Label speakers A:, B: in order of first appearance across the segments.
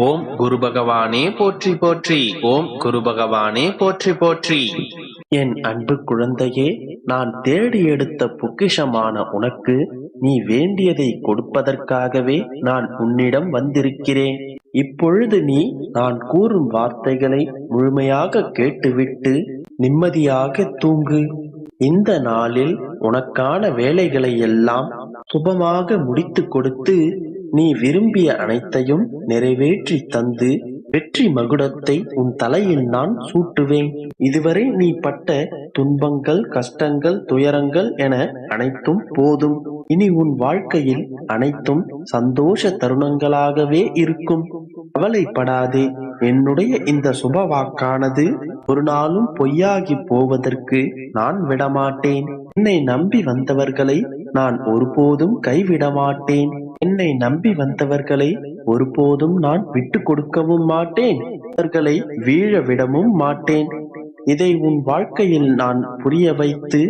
A: ஓம் குரு பகவானே போற்றி போற்றி. ஓம் குரு பகவானே போற்றி போற்றி.
B: என் அன்பு குழந்தையே, நான் தேடி எடுத்த பொக்கிஷமான உனக்கு நீ வேண்டியதை கொடுப்பதற்காகவே நான் உன்னிடம் வந்திருக்கிறேன். இப்பொழுது நீ நான் கூறும் வார்த்தைகளை முழுமையாக கேட்டுவிட்டு நிம்மதியாக தூங்கு. இந்த நாளில் உனக்கான வேலைகளை எல்லாம் சுபமாக முடித்து கொடுத்து நீ விரும்பிய அனைத்தையும் நிறைவேற்றி தந்து வெற்றி மகுடத்தை உன் தலையில் நான் சூட்டுவேன். இதுவரை நீ பட்ட துன்பங்கள், கஷ்டங்கள், துயரங்கள் என அனைத்தும் போதும். இனி உன் வாழ்க்கையில் அனைத்தும் சந்தோஷ தருணங்களாகவே இருக்கும். கவலைப்படாதே. என்னுடைய இந்த சுப வாக்கானது ஒரு நாளும் பொய்யாகி போவதற்கு நான் விடமாட்டேன். என்னை நம்பி வந்தவர்களை நான் ஒருபோதும் கைவிட மாட்டேன். என்னை நம்பி வந்தவர்களை ஒருபோதும் நான் விட்டு கொடுக்கவும் மாட்டேன். அவர்களை வீழ விடவும் மாட்டேன். இதை உன் வாழ்க்கையில் நான் புரிய வைத்து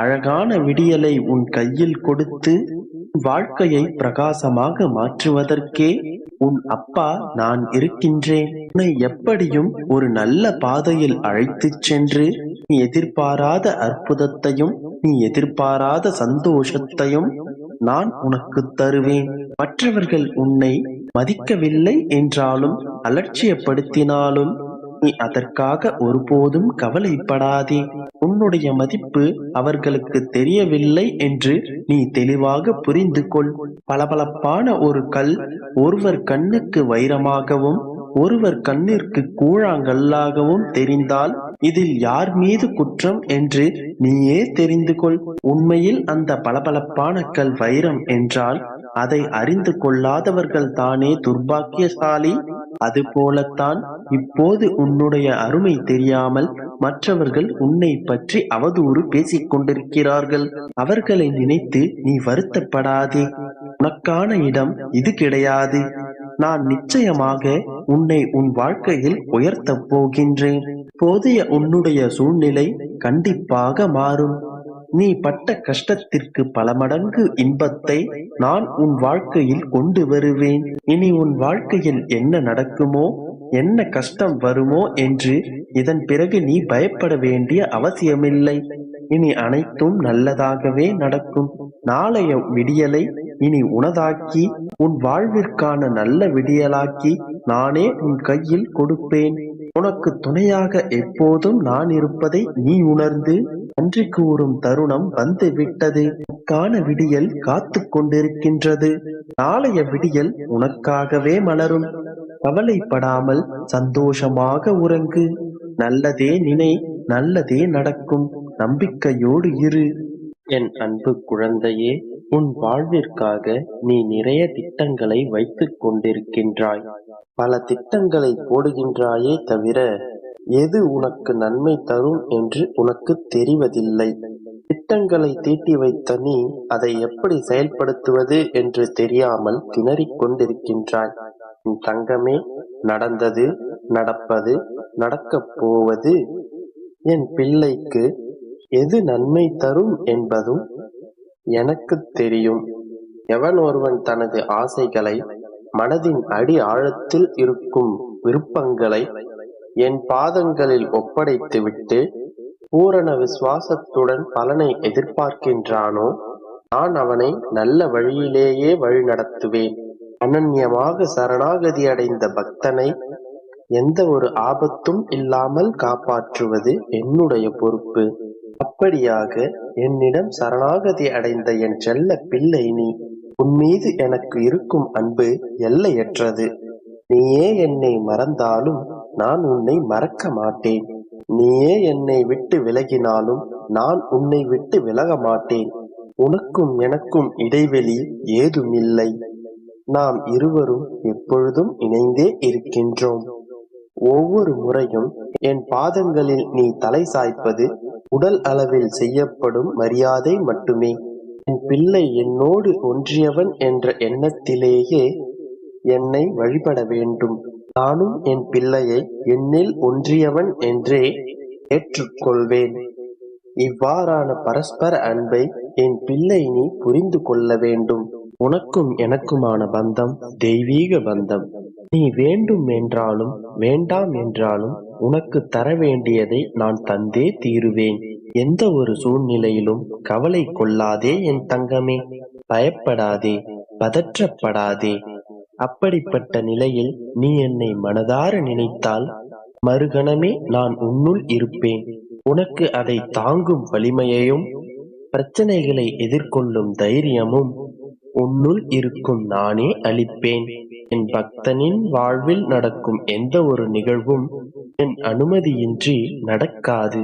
B: அழகான விடியலை உன் கையில் கொடுத்து வாழ்க்கையை பிரகாசமாக மாற்றுவதற்கே உன் அப்பா நான் இருக்கின்றேன். உன்னை எப்படியும் ஒரு நல்ல பாதையில் அழைத்துச் சென்று நீ எதிர்பாராத அற்புதத்தையும் நீ எதிர்பாராத சந்தோஷத்தையும் நான் உனக்கு தருவேன். மற்றவர்கள் உன்னை மதிக்கவில்லை என்றாலும் அலட்சியப்படுத்தினாலும் நீ அதற்காக ஒருபோதும் கவலைப்படாதே. உன்னுடைய மதிப்பு அவர்களுக்கு தெரியவில்லை என்று நீ தெளிவாக புரிந்து கொள். பளபளப்பான ஒரு கல் ஒருவர் கண்ணுக்கு வைரமாகவும் ஒருவர் கண்ணிற்கு கூழாங்கல்லாகவும் தெரிந்தால் இதில் யார் மீது குற்றம் என்று நீயே தெரிந்து கொள். உண்மையில் அந்த பளபளப்பான கல் வைரம் என்றால் அதை அறிந்து கொள்ளாதவர்கள் தானே துர்பாக்கியசாலி. அதுபோலத்தான் இப்போது உன்னுடைய அருமை தெரியாமல் மற்றவர்கள் உன்னை பற்றி அவதூறு பேசிக் கொண்டிருக்கிறார்கள். அவர்களை நினைத்து நீ வருத்தப்படாதே. உனக்கான இடம் இது கிடையாது. நான் நிச்சயமாக உன்னை உன் வாழ்க்கையில் உயர்த்தப் போகின்றேன். போதிய உன்னுடைய சூழ்நிலை கண்டிப்பாக மாறும். நீ பட்ட கஷ்டத்திற்கு பல மடங்கு இன்பத்தை நான் உன் வாழ்க்கையில் கொண்டு வருவேன். இனி உன் வாழ்க்கையில் என்ன நடக்குமோ, என்ன கஷ்டம் வருமோ என்று இதன் பிறகு நீ பயப்பட வேண்டிய அவசியமில்லை. இனி அனைத்தும் நல்லதாகவே நடக்கும். நாளைய விடியலை இனி உனதாக்கி உன் வாழ்விற்கான நல்ல விடியலாக்கி நானே உன் கையில் கொடுப்பேன். உனக்கு துணையாக எப்போதும் நான் இருப்பதை நீ உணர்ந்து நன்றி கூறும் தருணம் வந்து விட்டது. உனக்கான விடியல் காத்து கொண்டிருக்கின்றது. நாளைய விடியல் உனக்காகவே மலரும். கவலைப்படாமல் சந்தோஷமாக உறங்கு. நல்லதே நினை, நல்லதே நடக்கும். நம்பிக்கையோடு இரு. என் அன்பு குழந்தையே, உன் வாழ்விற்காக நீ நிறைய திட்டங்களை வைத்துக் கொண்டிருக்கின்றாய். பல திட்டங்களை போடுகின்றாயே தவிர எது உனக்கு நன்மை தரும் என்று உனக்கு தெரிவதில்லை. திட்டங்களை தீட்டி வைத்த நீ அதை எப்படி செயல்படுத்துவது என்று தெரியாமல் திணறிக் கொண்டிருக்கின்றாய். என் தங்கமே, நடந்தது, நடப்பது, நடக்கப் போவது என் பிள்ளைக்கு எது நன்மை தரும் என்பதும் எனக்கு தெரியும். எவன் ஒருவன் தனது ஆசைகளை, மனதின் அடி ஆழத்தில் இருக்கும் விருப்பங்களை என் பாதங்களில் ஒப்படைத்துவிட்டு பூரண விசுவாசத்துடன் பலனை எதிர்பார்க்கின்றானோ, நான் அவனை நல்ல வழியிலேயே வழிநடத்துவேன். அனன்யமாக சரணாகதி அடைந்த பக்தனை எந்த ஒரு ஆபத்தும் இல்லாமல் காப்பாற்றுவது என்னுடைய பொறுப்பு. அப்படியாக என்னிடம் சரணாகதி அடைந்த என் செல்ல பிள்ளை நீ. உன் மீது எனக்கு இருக்கும் அன்பு எல்லையற்றது. நீயே என்னை மறந்தாலும் நான் உன்னை மறக்க மாட்டேன். நீயே என்னை விட்டு விலகினாலும் நான் உன்னை விட்டு விலக மாட்டேன். உனக்கும் எனக்கும் இடைவெளி ஏதுமில்லை. நாம் இருவரும் எப்பொழுதும் இணைந்தே இருக்கின்றோம். ஒவ்வொரு முறையும் என் பாதங்களில் நீ தலை சாய்ப்பது உடல் அளவில் செய்யப்படும் மரியாதை மட்டுமே. என் பிள்ளை என்னோடு ஒன்றியவன் என்ற எண்ணத்திலேயே என்னை வழிபட வேண்டும். நானும் என் பிள்ளையை என்னில் ஒன்றியவன் என்றே ஏற்றுக்கொள்வேன். இவ்வாறான பரஸ்பர அன்பை என் பிள்ளை நீ புரிந்து கொள்ள வேண்டும். உனக்கும் எனக்குமான பந்தம் தெய்வீக பந்தம். நீ வேண்டும் என்றாலும் வேண்டாம் என்றாலும் உனக்கு தர வேண்டியதை நான் தந்தே தீருவேன். எந்த ஒரு சூழ்நிலையிலும் கவலை கொள்ளாதே என் தங்கமே. பயப்படாதே, பதற்றப்படாதே. அப்படிப்பட்ட நிலையில் நீ என்னை மனதார நினைத்தால் மறுகணமே நான் உன்னுள் இருப்பேன். உனக்கு அதை தாங்கும் வலிமையையும் பிரச்சனைகளை எதிர்கொள்ளும் தைரியமும் உன்னுள் இருக்கும் நானே அளிப்பேன். என் பக்தனின் வாழ்வில் நடக்கும் எந்த ஒரு நிகழ்வும் என் அனுமதியின்றி நடக்காது.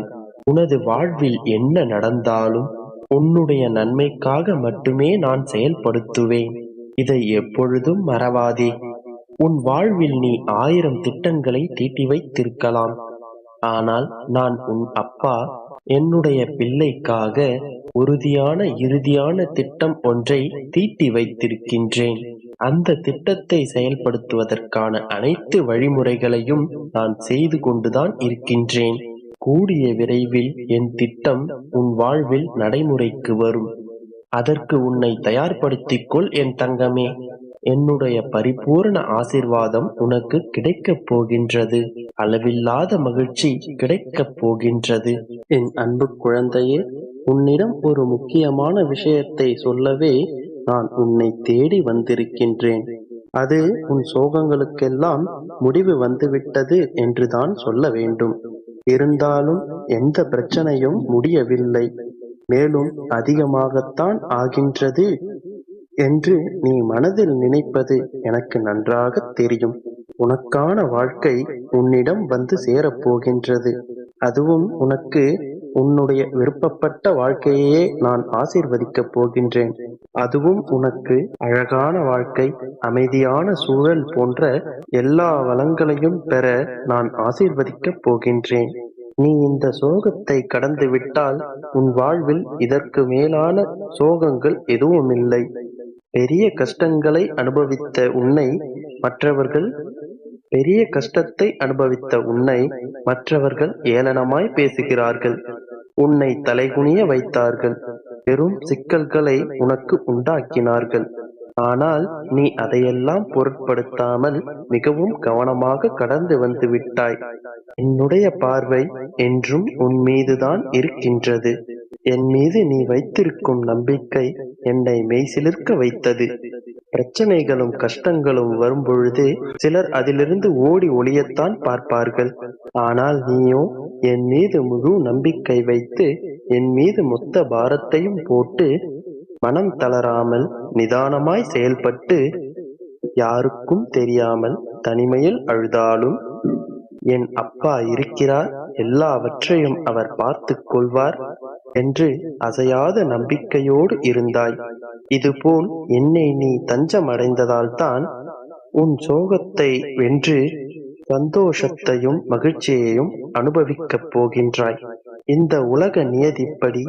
B: உனது வாழ்வில் என்ன நடந்தாலும் உன்னுடைய நன்மைக்காக மட்டுமே நான் செயல்படுத்துவேன். இதை எப்பொழுதும் மறவாதே. உன் வாழ்வில் நீ 1000 திட்டங்களை தீட்டி வைத்திருக்கலாம். ஆனால் நான் உன் அப்பா என்னுடைய பிள்ளைக்காக உறுதியான இறுதியான திட்டம் ஒன்றை தீட்டி வைத்திருக்கின்றேன். அந்த திட்டத்தை செயல்படுத்துவதற்கான அனைத்து வழிமுறைகளையும் நான் செய்து கொண்டுதான் இருக்கின்றேன். கூடிய விரைவில் என் திட்டம் உன் வாழ்வில் நடைமுறைக்கு வரும். அதற்கு உன்னை தயார்படுத்திக் கொள் என் தங்கமே. என்னுடைய பரிபூர்ண ஆசீர்வாதம் உனக்கு கிடைக்கப் போகின்றது. அளவில்லாத மகிழ்ச்சி கிடைக்கப் போகின்றது. என் அன்பு குழந்தையே, உன்னிடம் ஒரு முக்கியமான விஷயத்தை சொல்லவே நான் உன்னை தேடி வந்திருக்கின்றேன். அது உன் சோகங்களுக்கெல்லாம் முடிவு வந்துவிட்டது என்றுதான் சொல்ல வேண்டும். இருந்தாலும் எந்த பிரச்சனையும் முடியவில்லை, மேலும் அதிகமாகத்தான் ஆகின்றது என்று நீ மனதில் நினைப்பது எனக்கு நன்றாக தெரியும். உனக்கான வாழ்க்கை உன்னிடம் வந்து சேரப்போகின்றது. அதுவும் உனக்கு உன்னுடைய விருப்பப்பட்ட வாழ்க்கையே நான் ஆசீர்வதிக்கப் போகின்றேன். அதுவும் உனக்கு அழகான வாழ்க்கை, அமைதியான சூழல் போன்ற எல்லா வளங்களையும் பெற நான் ஆசீர்வதிக்கப் போகின்றேன். நீ இந்த சோகத்தை கடந்து விட்டால் உன் வாழ்வில் இதற்கு மேலான சோகங்கள் எதுவுமில்லை. பெரிய கஷ்டங்களை அனுபவித்த உன்னை மற்றவர்கள் ஏளனமாய் பேசுகிறார்கள். உன்னை தலைகுனிய வைத்தார்கள். பெரும் சிக்கல்களை உனக்கு உண்டாக்கினார்கள். ஆனால் நீ அதையெல்லாம் பொருட்படுத்தாமல் மிகவும் கவனமாக கடந்து வந்து விட்டாய். என்னுடைய பார்வை என்றும் உன் மீதுதான் இருக்கின்றது. என் மீது நீ வைத்திருக்கும் நம்பிக்கை என்னை மெய்சிலிர்க்க வைத்தது. பிரச்சனைகளும் கஷ்டங்களும் வரும்பொழுது சிலர் அதிலிருந்து ஓடி ஒளியத்தான் பார்ப்பார்கள். ஆனால் நீயோ என் மீது முழு நம்பிக்கை வைத்து என் மீது மொத்த பாரத்தையும் போட்டு மனம் தளராமல் நிதானமாய் செயல்பட்டு யாருக்கும் தெரியாமல் தனிமையில் அழுதாலும் என் அப்பா இருக்கிறார், எல்லாவற்றையும் அவர் பார்த்துக் கொள்வார் என்று அசையாத நம்பிக்கையோடு இருந்தாய். இதுபோல் என்னை நீ தஞ்சம் அடைந்ததால்தான் உன் சோகத்தை வென்று சந்தோஷத்தையும் மகிழ்ச்சியையும் அனுபவிக்கப் போகின்றாய். இந்த உலக நியதிப்படி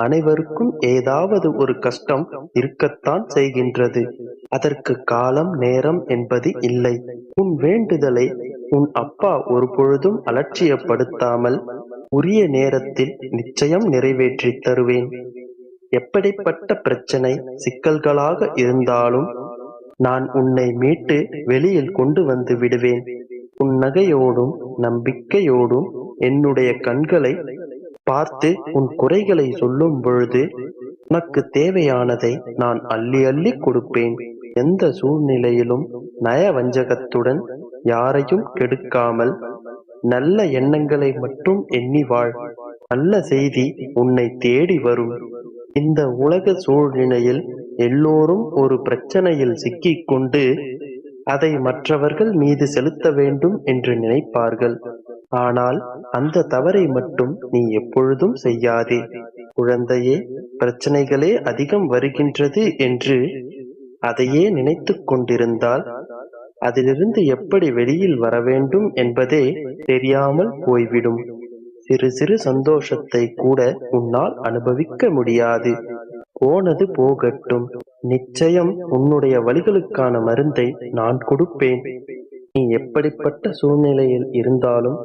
B: அனைவருக்கும் ஏதாவது ஒரு கஷ்டம் இருக்கத்தான் செய்கின்றது. அதற்கு காலம் நேரம் என்பது இல்லை. உன் வேண்டுதலை உன் அப்பா ஒரு பொழுதும் அலட்சியப்படுத்தாமல் உரிய நேரத்தில் நிச்சயம் நிறைவேற்றி தருவேன். எப்படிப்பட்ட பிரச்சனை சிக்கல்களாக இருந்தாலும் நான் உன்னை மீட்டு வெளியில் கொண்டு வந்து விடுவேன். புன்னகையோடும் நம்பிக்கையோடும் என்னுடைய கண்களை பார்த்து உன் குறைகளை சொல்லும் பொழுது உனக்கு தேவையானதை நான் அள்ளி அள்ளி கொடுப்பேன். எந்த சூழ்நிலையிலும் நயவஞ்சகத்துடன் யாரையும் கெடுக்காமல் நல்ல எண்ணங்களை மட்டும் எண்ணி வாழ். நல்ல செய்தி உன்னை தேடி வரும். இந்த உலக சூழ்நிலையில் எல்லோரும் ஒரு பிரச்சனையில் சிக்கிக் கொண்டு அதை மற்றவர்கள் மீது செலுத்த வேண்டும் என்று நினைப்பார்கள். ஆனால் அந்த தவறை மட்டும் நீ எப்பொழுதும் செய்யாதே. குழந்தையே, பிரச்சனைகளே அதிகம் வருகின்றது என்று அதையே நினைத்துக் கொண்டிருந்தால் அதிலிருந்து எப்படி வெளியில் வர வேண்டும் என்பதே தெரியாமல் போய்விடும். சிறு சிறு சந்தோஷத்தை கூட உன்னால் அனுபவிக்க முடியாது. போனது போகட்டும். நிச்சயம் உன்னுடைய வலிகளுக்கான மருந்தை நான் கொடுப்பேன். நீ எப்படிப்பட்ட சூழ்நிலையில் இருந்தாலும்